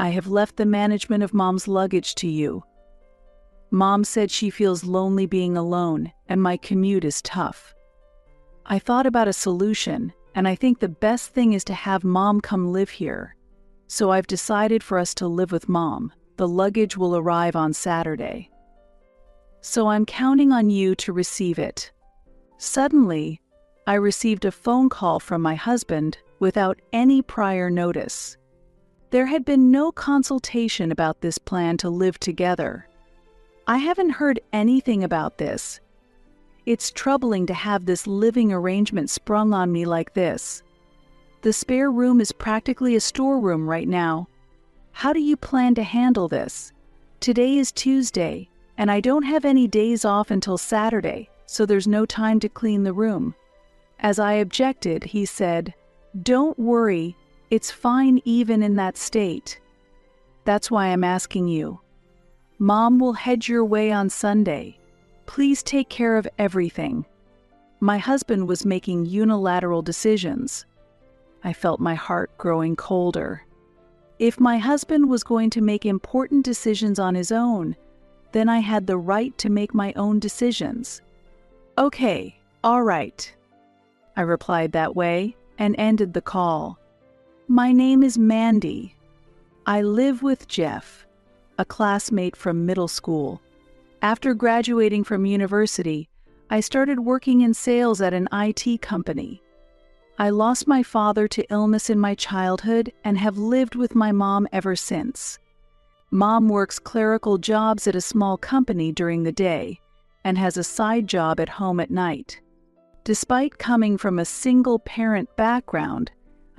I have left the management of Mom's luggage to you. Mom said she feels lonely being alone, and my commute is tough. I thought about a solution, and I think the best thing is to have Mom come live here. So I've decided for us to live with Mom. The luggage will arrive on Saturday. So I'm counting on you to receive it. Suddenly, I received a phone call from my husband without any prior notice. There had been no consultation about this plan to live together. I haven't heard anything about this. It's troubling to have this living arrangement sprung on me like this. The spare room is practically a storeroom right now. How do you plan to handle this? Today is Tuesday, and I don't have any days off until Saturday, so there's no time to clean the room. As I objected, he said, "Don't worry, it's fine even in that state. That's why I'm asking you. Mom will head your way on Sunday. Please take care of everything." My husband was making unilateral decisions. I felt my heart growing colder. If my husband was going to make important decisions on his own, then I had the right to make my own decisions. "Okay, all right," I replied that way and ended the call. My name is Mandy. I live with Jeff, a classmate from middle school. After graduating from university, I started working in sales at an IT company. I lost my father to illness in my childhood and have lived with my mom ever since. Mom works clerical jobs at a small company during the day and has a side job at home at night. Despite coming from a single-parent background,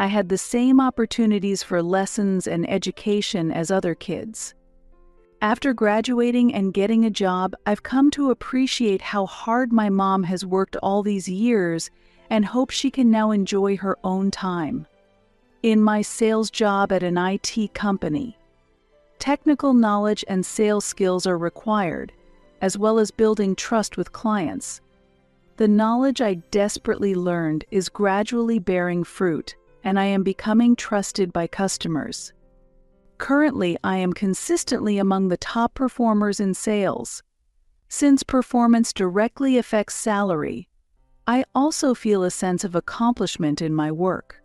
I had the same opportunities for lessons and education as other kids. After graduating and getting a job, I've come to appreciate how hard my mom has worked all these years and hope she can now enjoy her own time. In my sales job at an IT company, technical knowledge and sales skills are required, as well as building trust with clients. The knowledge I desperately learned is gradually bearing fruit, and I am becoming trusted by customers. Currently, I am consistently among the top performers in sales. Since performance directly affects salary, I also feel a sense of accomplishment in my work.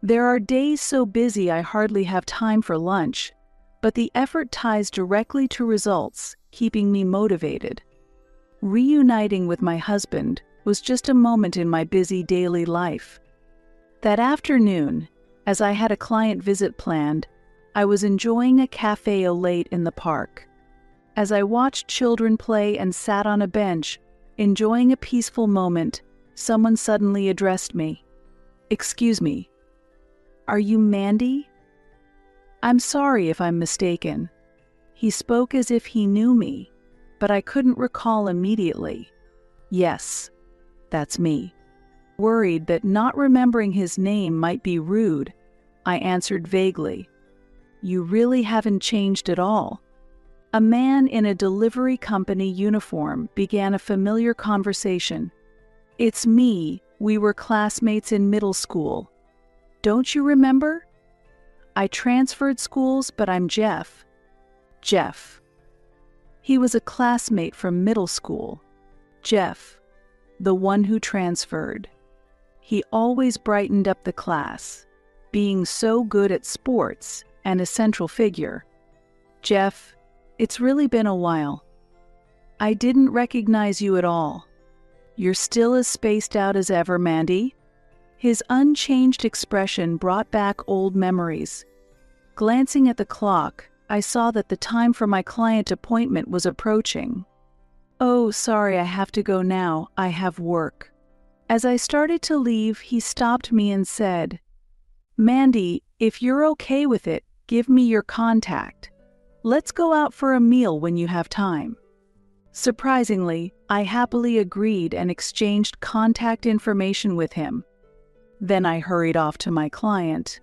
There are days so busy I hardly have time for lunch, but the effort ties directly to results, keeping me motivated. Reuniting with my husband was just a moment in my busy daily life. That afternoon, as I had a client visit planned, I was enjoying a cafe au lait in the park. As I watched children play and sat on a bench, enjoying a peaceful moment, someone suddenly addressed me. "Excuse me, are you Mandy?" "I'm sorry if I'm mistaken." He spoke as if he knew me, but I couldn't recall immediately. "Yes, that's me." Worried that not remembering his name might be rude, I answered vaguely, "You really haven't changed at all." A man in a delivery company uniform began a familiar conversation. "It's me. We were classmates in middle school. Don't you remember? I transferred schools, but I'm Jeff." Jeff. He was a classmate from middle school. Jeff, the one who transferred. He always brightened up the class, being so good at sports and a central figure. "Jeff, it's really been a while. I didn't recognize you at all. You're still as spaced out as ever, Mandy." His unchanged expression brought back old memories. Glancing at the clock, I saw that the time for my client appointment was approaching. "Oh, sorry, I have to go now. I have work." As I started to leave, he stopped me and said, "Mandy, if you're okay with it, give me your contact. Let's go out for a meal when you have time." Surprisingly, I happily agreed and exchanged contact information with him. Then I hurried off to my client.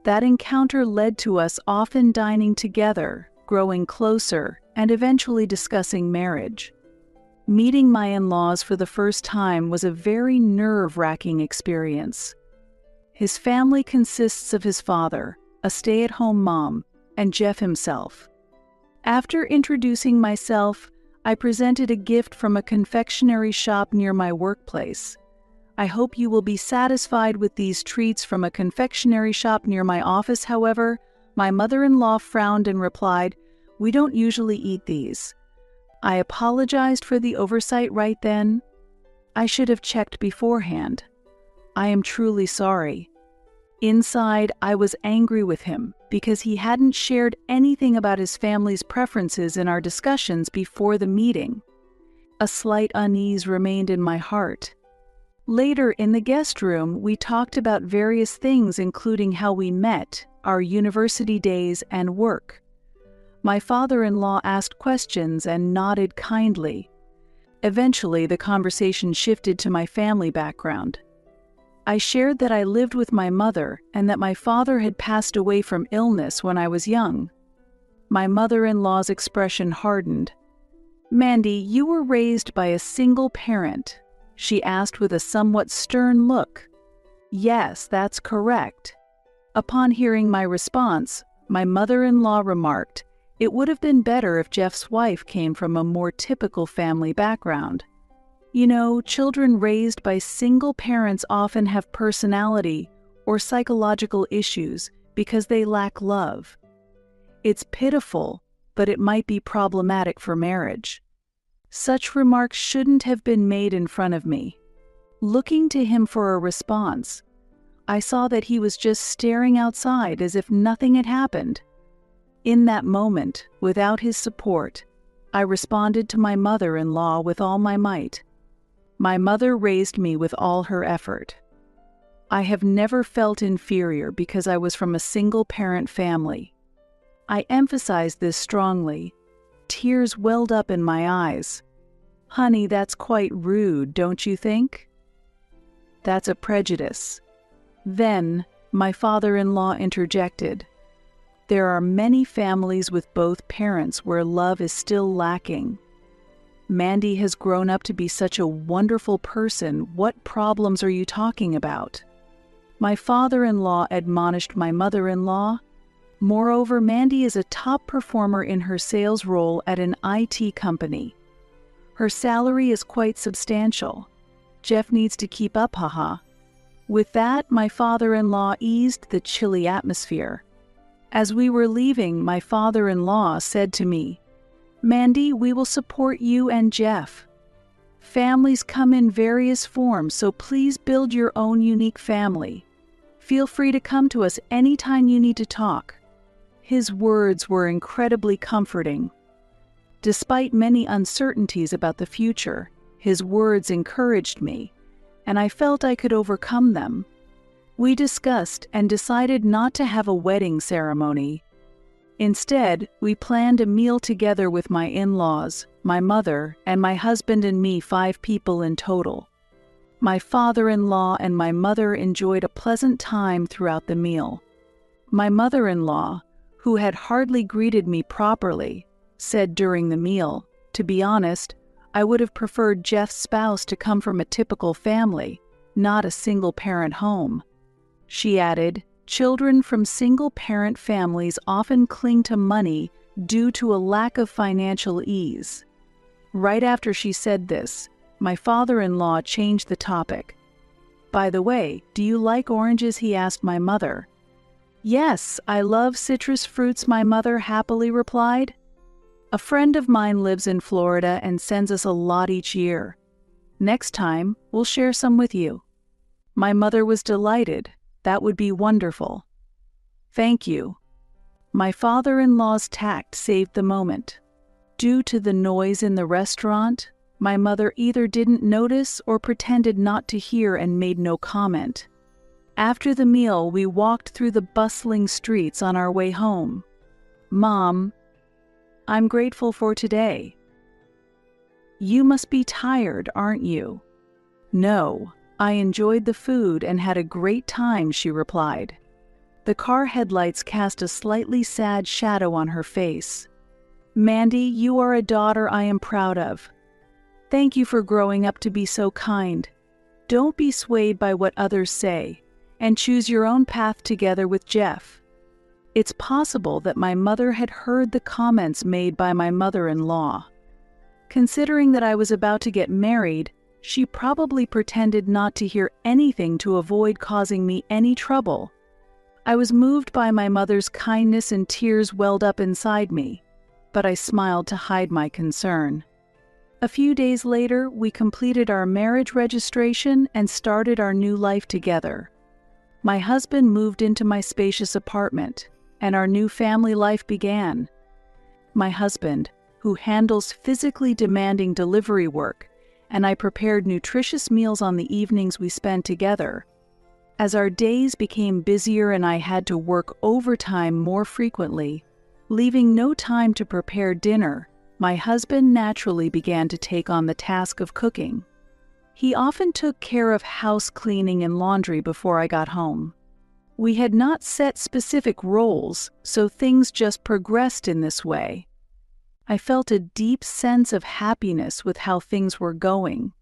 That encounter led to us often dining together, growing closer, and eventually discussing marriage. Meeting my in-laws for the first time was a very nerve-wracking experience. His family consists of his father, a stay-at-home mom, and Jeff himself. After introducing myself, I presented a gift from a confectionery shop near my workplace. I hope you will be satisfied with these treats from a confectionery shop near my office. However, my mother-in-law frowned and replied, "We don't usually eat these." I apologized for the oversight right then. I should have checked beforehand. I am truly sorry. Inside, I was angry with him because he hadn't shared anything about his family's preferences in our discussions before the meeting. A slight unease remained in my heart. Later, in the guest room, we talked about various things, including how we met, our university days, and work. My father-in-law asked questions and nodded kindly. Eventually, the conversation shifted to my family background. I shared that I lived with my mother and that my father had passed away from illness when I was young. My mother-in-law's expression hardened. "Mandy, you were raised by a single parent?" she asked with a somewhat stern look. "Yes, that's correct." Upon hearing my response, my mother-in-law remarked, "It would have been better if Jeff's wife came from a more typical family background. You know, children raised by single parents often have personality or psychological issues because they lack love. It's pitiful, but it might be problematic for marriage." Such remarks shouldn't have been made in front of me. Looking to him for a response, I saw that he was just staring outside as if nothing had happened. In that moment, without his support, I responded to my mother-in-law with all my might. My mother raised me with all her effort. I have never felt inferior because I was from a single-parent family. I emphasized this strongly. Tears welled up in my eyes. "Honey, that's quite rude, don't you think?" "That's a prejudice." Then, my father-in-law interjected. "There are many families with both parents where love is still lacking. Mandy has grown up to be such a wonderful person. What problems are you talking about?" My father-in-law admonished my mother-in-law. "Moreover, Mandy is a top performer in her sales role at an IT company. Her salary is quite substantial. Jeff needs to keep up, haha." With that, my father-in-law eased the chilly atmosphere. As we were leaving, my father-in-law said to me, "Mandy, we will support you and Jeff. Families come in various forms, so please build your own unique family. Feel free to come to us anytime you need to talk." His words were incredibly comforting. Despite many uncertainties about the future, his words encouraged me, and I felt I could overcome them. We discussed and decided not to have a wedding ceremony. Instead, we planned a meal together with my in-laws, my mother, and my husband and me, 5 people in total. My father-in-law and my mother enjoyed a pleasant time throughout the meal. My mother-in-law, who had hardly greeted me properly, said during the meal, "To be honest, I would have preferred Jeff's spouse to come from a typical family, not a single-parent home." She added, "Children from single-parent families often cling to money due to a lack of financial ease." Right after she said this, my father-in-law changed the topic. "By the way, do you like oranges?" he asked my mother. "Yes, I love citrus fruits," my mother happily replied. "A friend of mine lives in Florida and sends us a lot each year. Next time, we'll share some with you." My mother was delighted. "That would be wonderful." "Thank you." My father-in-law's tact saved the moment. Due to the noise in the restaurant, my mother either didn't notice or pretended not to hear and made no comment. After the meal, we walked through the bustling streets on our way home. "Mom, I'm grateful for today." "You must be tired, aren't you?" "No, I enjoyed the food and had a great time," she replied. The car headlights cast a slightly sad shadow on her face. "Mandy, you are a daughter I am proud of. Thank you for growing up to be so kind. Don't be swayed by what others say, and choose your own path together with Jeff." It's possible that my mother had heard the comments made by my mother-in-law. Considering that I was about to get married, she probably pretended not to hear anything to avoid causing me any trouble. I was moved by my mother's kindness and tears welled up inside me, but I smiled to hide my concern. A few days later, we completed our marriage registration and started our new life together. My husband moved into my spacious apartment, and our new family life began. My husband, who handles physically demanding delivery work, and I prepared nutritious meals on the evenings we spent together. As our days became busier and I had to work overtime more frequently, leaving no time to prepare dinner, my husband naturally began to take on the task of cooking. He often took care of house cleaning and laundry before I got home. We had not set specific roles, so things just progressed in this way. I felt a deep sense of happiness with how things were going.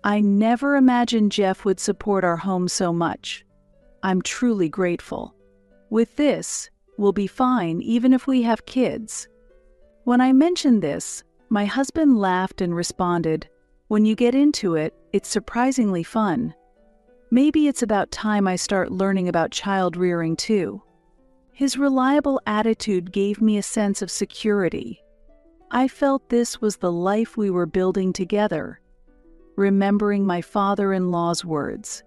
I never imagined Jeff would support our home so much. I'm truly grateful. With this, we'll be fine even if we have kids. When I mentioned this, my husband laughed and responded, "When you get into it, it's surprisingly fun. Maybe it's about time I start learning about child rearing too." His reliable attitude gave me a sense of security. I felt this was the life we were building together, remembering my father-in-law's words.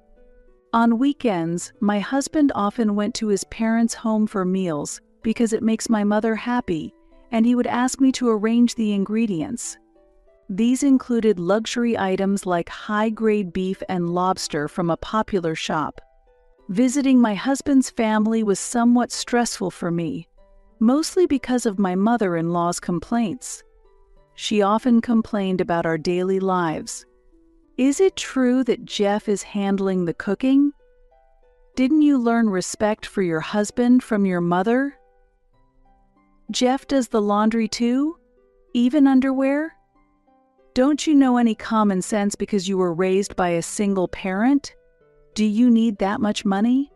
On weekends, my husband often went to his parents' home for meals because it makes my mother happy, and he would ask me to arrange the ingredients. These included luxury items like high-grade beef and lobster from a popular shop. Visiting my husband's family was somewhat stressful for me, mostly because of my mother-in-law's complaints. She often complained about our daily lives. "Is it true that Jeff is handling the cooking? Didn't you learn respect for your husband from your mother? Jeff does the laundry too? Even underwear? Don't you know any common sense because you were raised by a single parent? Do you need that much money?"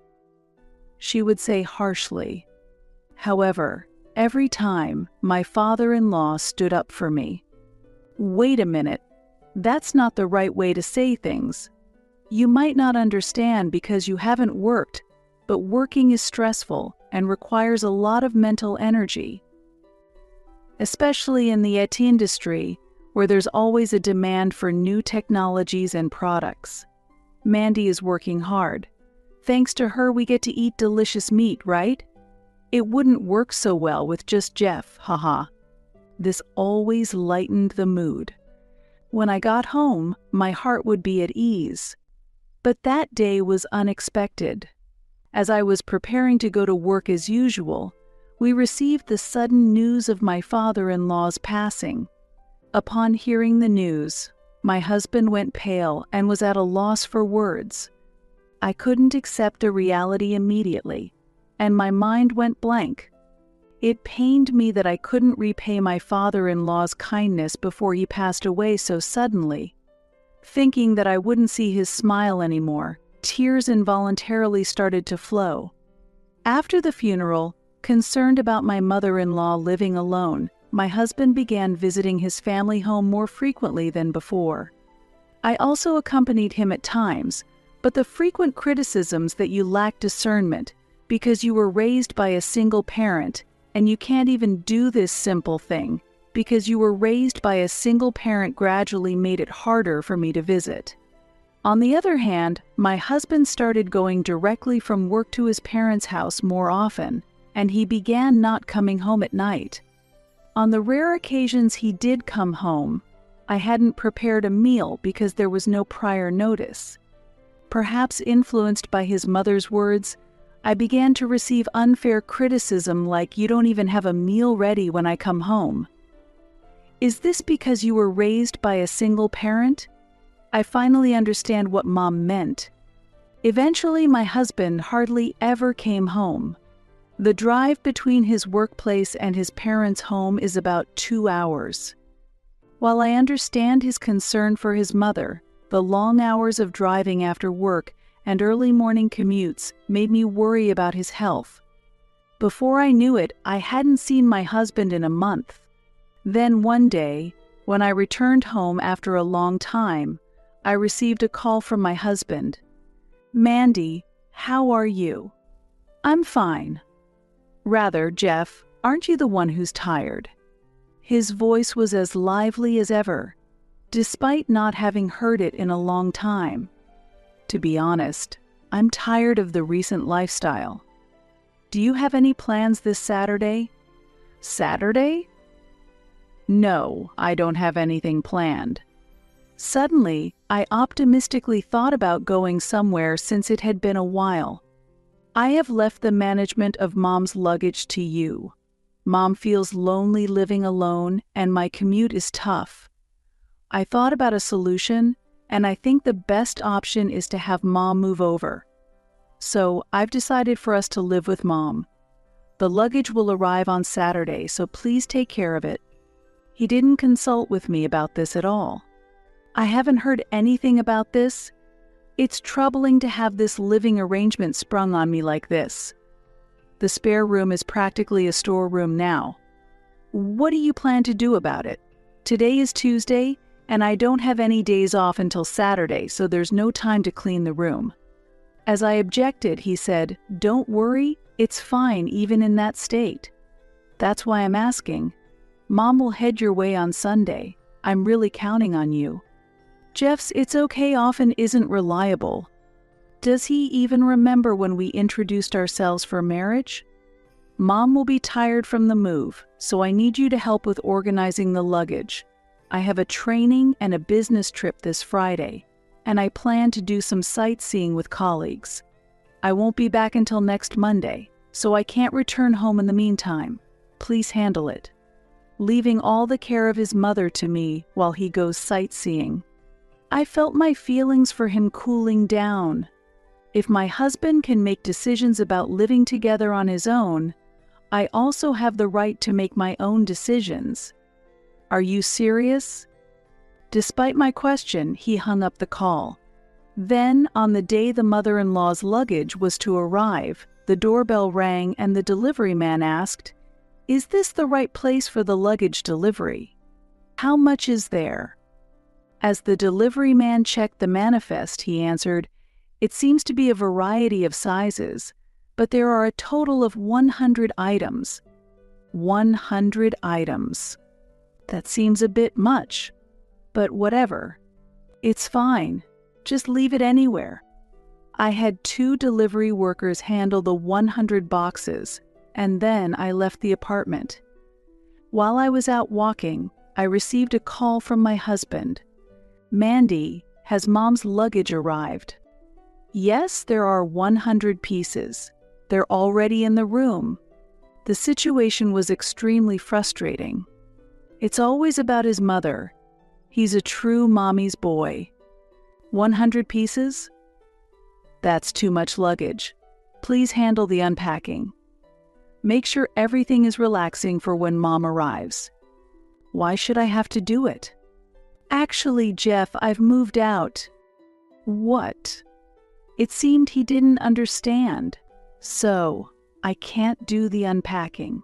She would say harshly. However, every time, my father-in-law stood up for me. "Wait a minute. That's not the right way to say things. You might not understand because you haven't worked, but working is stressful and requires a lot of mental energy. Especially in the IT industry, where there's always a demand for new technologies and products. Mandy is working hard. Thanks to her, we get to eat delicious meat, right? It wouldn't work so well with just Jeff, haha." This always lightened the mood. When I got home, my heart would be at ease. But that day was unexpected. As I was preparing to go to work as usual, we received the sudden news of my father-in-law's passing. Upon hearing the news, my husband went pale and was at a loss for words. I couldn't accept the reality immediately, and my mind went blank. It pained me that I couldn't repay my father-in-law's kindness before he passed away so suddenly. Thinking that I wouldn't see his smile anymore, tears involuntarily started to flow. After the funeral, concerned about my mother-in-law living alone, my husband began visiting his family home more frequently than before. I also accompanied him at times, but the frequent criticisms that you lack discernment because you were raised by a single parent and you can't even do this simple thing because you were raised by a single parent gradually made it harder for me to visit. On the other hand, my husband started going directly from work to his parents' house more often, and he began not coming home at night. On the rare occasions he did come home, I hadn't prepared a meal because there was no prior notice. Perhaps influenced by his mother's words, I began to receive unfair criticism like, "You don't even have a meal ready when I come home." Is this because you were raised by a single parent? I finally understand what Mom meant. Eventually, my husband hardly ever came home. The drive between his workplace and his parents' home is about 2 hours. While I understand his concern for his mother, the long hours of driving after work and early morning commutes made me worry about his health. Before I knew it, I hadn't seen my husband in a month. Then one day, when I returned home after a long time, I received a call from my husband. "Mandy, how are you?" "I'm fine." "Rather, Jeff, aren't you the one who's tired?" His voice was as lively as ever, despite not having heard it in a long time. To be honest, I'm tired of the recent lifestyle. "Do you have any plans this Saturday?" "Saturday?" "No, I don't have anything planned." Suddenly, I optimistically thought about going somewhere since it had been a while. "I have left the management of Mom's luggage to you. Mom feels lonely living alone, and my commute is tough. I thought about a solution, and I think the best option is to have Mom move over. So I've decided for us to live with Mom. The luggage will arrive on Saturday, so please take care of it." He didn't consult with me about this at all. "I haven't heard anything about this. It's troubling to have this living arrangement sprung on me like this. The spare room is practically a storeroom now. What do you plan to do about it? Today is Tuesday, and I don't have any days off until Saturday, so there's no time to clean the room." As I objected, he said, "Don't worry, it's fine even in that state. That's why I'm asking. Mom will head your way on Sunday. I'm really counting on you." Jeff's "it's okay" often isn't reliable. Does he even remember when we introduced ourselves for marriage? "Mom will be tired from the move, so I need you to help with organizing the luggage. I have a training and a business trip this Friday, and I plan to do some sightseeing with colleagues. I won't be back until next Monday, so I can't return home in the meantime. Please handle it." Leaving all the care of his mother to me while he goes sightseeing. I felt my feelings for him cooling down. If my husband can make decisions about living together on his own, I also have the right to make my own decisions. "Are you serious?" Despite my question, he hung up the call. Then, on the day the mother-in-law's luggage was to arrive, the doorbell rang and the delivery man asked, "Is this the right place for the luggage delivery? How much is there?" As the delivery man checked the manifest, he answered, "It seems to be a variety of sizes, but there are a total of 100 items." 100 items. That seems a bit much, but whatever. "It's fine. Just leave it anywhere." I had 2 delivery workers handle the 100 boxes, and then I left the apartment. While I was out walking, I received a call from my husband. "Mandy, has Mom's luggage arrived?" "Yes, there are 100 pieces. They're already in the room." The situation was extremely frustrating. It's always about his mother. He's a true mommy's boy. 100 pieces? That's too much luggage. Please handle the unpacking. Make sure everything is relaxing for when Mom arrives. Why should I have to do it? Actually, Jeff, I've moved out. What? It seemed he didn't understand. So, I can't do the unpacking.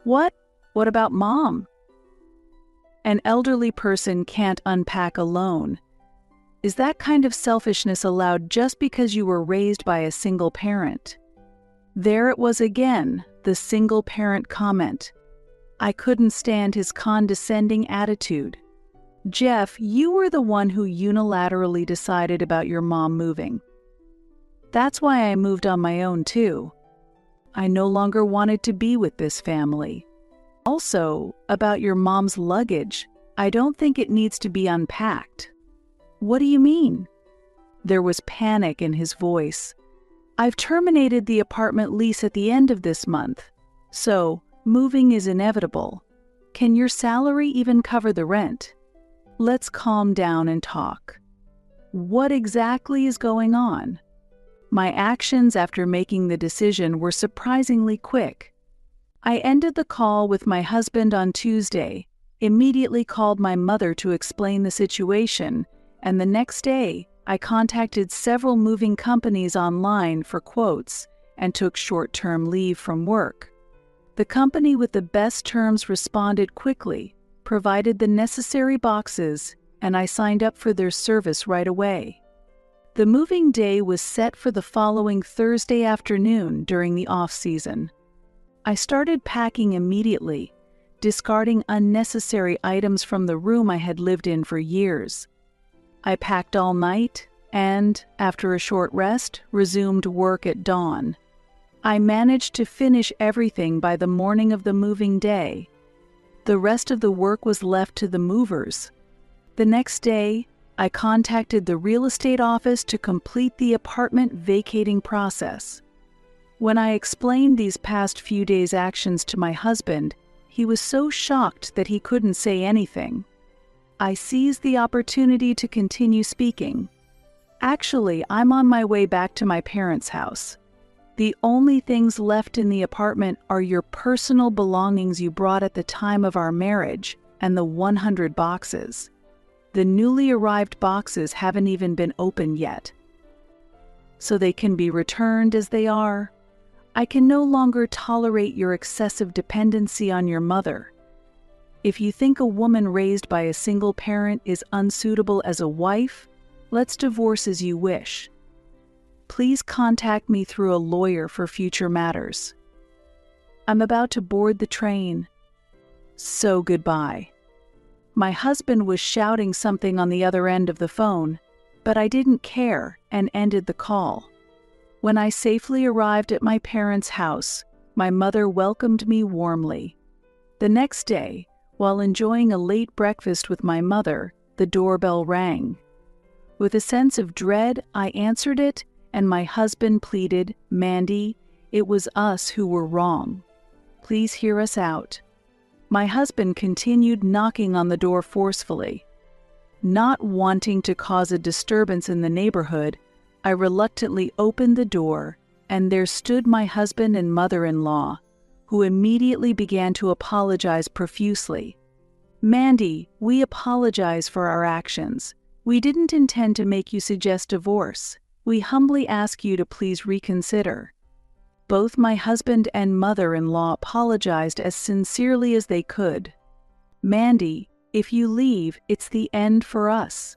What? What about Mom? An elderly person can't unpack alone. Is that kind of selfishness allowed just because you were raised by a single parent? There it was again, the single parent comment. I couldn't stand his condescending attitude. Jeff, you were the one who unilaterally decided about your mom moving. That's why I moved on my own too. I no longer wanted to be with this family. Also, about your mom's luggage, I don't think it needs to be unpacked. What do you mean? There was panic in his voice. I've terminated the apartment lease at the end of this month, so moving is inevitable. Can your salary even cover the rent? Let's calm down and talk. What exactly is going on? My actions after making the decision were surprisingly quick. I ended the call with my husband on Tuesday, immediately called my mother to explain the situation, and the next day, I contacted several moving companies online for quotes and took short-term leave from work. The company with the best terms responded quickly, provided the necessary boxes, and I signed up for their service right away. The moving day was set for the following Thursday afternoon during the off-season. I started packing immediately, discarding unnecessary items from the room I had lived in for years. I packed all night and, after a short rest, resumed work at dawn. I managed to finish everything by the morning of the moving day. The rest of the work was left to the movers. The next day, I contacted the real estate office to complete the apartment vacating process. When I explained these past few days' actions to my husband, he was so shocked that he couldn't say anything. I seized the opportunity to continue speaking. Actually, I'm on my way back to my parents' house. The only things left in the apartment are your personal belongings you brought at the time of our marriage and the 100 boxes. The newly arrived boxes haven't even been opened yet. So they can be returned as they are. I can no longer tolerate your excessive dependency on your mother. If you think a woman raised by a single parent is unsuitable as a wife, let's divorce as you wish. Please contact me through a lawyer for future matters. I'm about to board the train. So goodbye. My husband was shouting something on the other end of the phone, but I didn't care and ended the call. When I safely arrived at my parents' house, my mother welcomed me warmly. The next day, while enjoying a late breakfast with my mother, the doorbell rang. With a sense of dread, I answered it, and my husband pleaded, "Mandy, it was us who were wrong. Please hear us out." My husband continued knocking on the door forcefully. Not wanting to cause a disturbance in the neighborhood, I reluctantly opened the door, and there stood my husband and mother-in-law, who immediately began to apologize profusely. "Mandy, we apologize for our actions. We didn't intend to make you suggest divorce. We humbly ask you to please reconsider." Both my husband and mother-in-law apologized as sincerely as they could. "Mandy, if you leave, it's the end for us.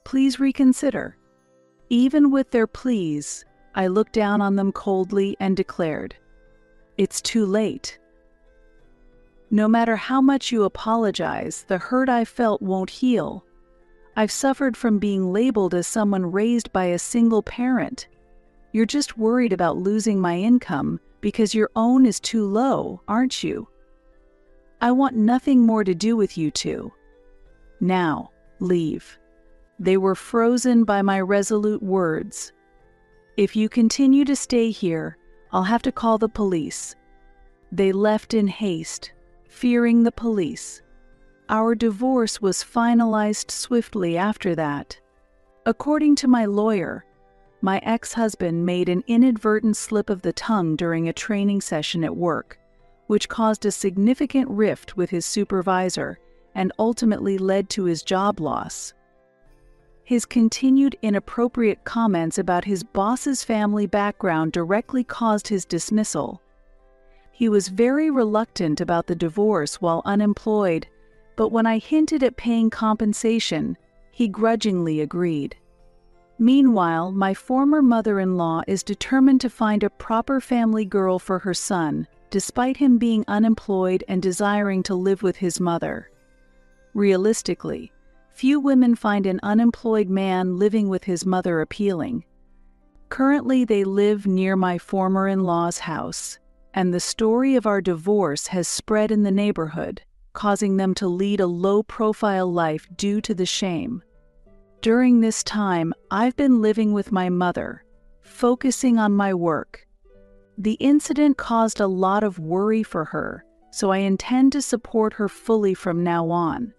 Please reconsider." Even with their pleas, I looked down on them coldly and declared, "It's too late. No matter how much you apologize, the hurt I felt won't heal. I've suffered from being labeled as someone raised by a single parent. You're just worried about losing my income because your own is too low, aren't you? I want nothing more to do with you two. Now, leave." They were frozen by my resolute words. "If you continue to stay here, I'll have to call the police." They left in haste, fearing the police. Our divorce was finalized swiftly after that. According to my lawyer, my ex-husband made an inadvertent slip of the tongue during a training session at work, which caused a significant rift with his supervisor and ultimately led to his job loss. His continued inappropriate comments about his boss's family background directly caused his dismissal. He was very reluctant about the divorce while unemployed, but when I hinted at paying compensation, he grudgingly agreed. Meanwhile, my former mother-in-law is determined to find a proper family girl for her son, despite him being unemployed and desiring to live with his mother. Realistically, few women find an unemployed man living with his mother appealing. Currently, they live near my former in-law's house, and the story of our divorce has spread in the neighborhood, causing them to lead a low-profile life due to the shame. During this time, I've been living with my mother, focusing on my work. The incident caused a lot of worry for her, so I intend to support her fully from now on.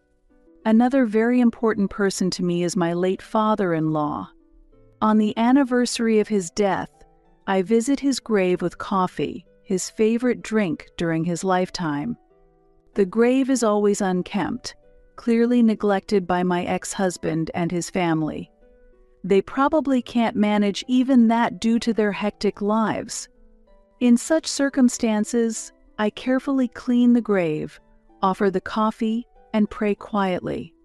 Another very important person to me is my late father-in-law. On the anniversary of his death, I visit his grave with coffee, his favorite drink during his lifetime. The grave is always unkempt, clearly neglected by my ex-husband and his family. They probably can't manage even that due to their hectic lives. In such circumstances, I carefully clean the grave, offer the coffee, and pray quietly.